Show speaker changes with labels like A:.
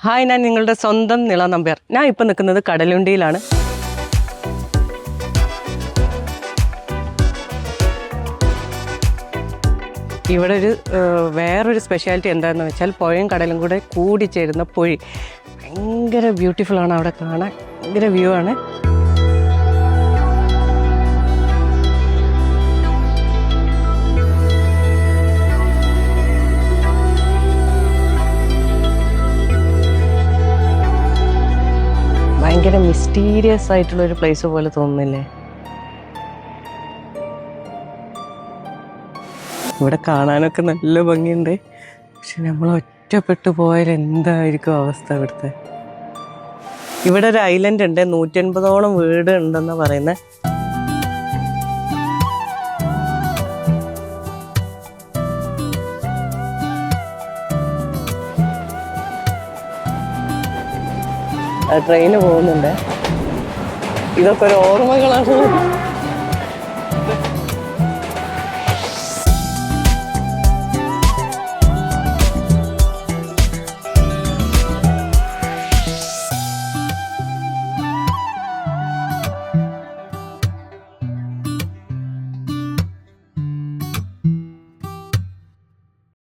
A: Hi, ഞാൻ നിങ്ങളുടെ സ്വന്തം നിള നമ്പ്യാർ. ഞാൻ ഇപ്പം നിൽക്കുന്നത് കടലുണ്ടിയിലാണ്. ഇവിടെ വേറൊരു സ്പെഷ്യാലിറ്റി എന്താണെന്ന് വെച്ചാൽ പുഴയും കടലും കൂടെ കൂടിച്ചേരുന്ന പൊഴി. ഭയങ്കര ബ്യൂട്ടിഫുള്ളാണ്, അവിടെ കാണാൻ ഭയങ്കര വ്യൂ ആണ്. ഭയങ്കര മിസ്റ്റീരിയസ് ആയിട്ടുള്ളൊരു പ്ലേസ് പോലെ തോന്നുന്നില്ലേ? ഇവിടെ കാണാനൊക്കെ നല്ല ഭംഗിയുണ്ട്. പക്ഷെ നമ്മൾ ഒറ്റപ്പെട്ടു പോയാൽ എന്തായിരിക്കും അവസ്ഥ ഇവിടുത്തെ? ഇവിടെ ഒരു ഐലൻഡ് ഉണ്ട്, 150ഓളം വീട് ഉണ്ടെന്ന് പറയുന്നത്. ട്രെയിന് പോകുന്നുണ്ട്. ഇതൊക്കെ ഒരു ഓർമ്മകളാണ്.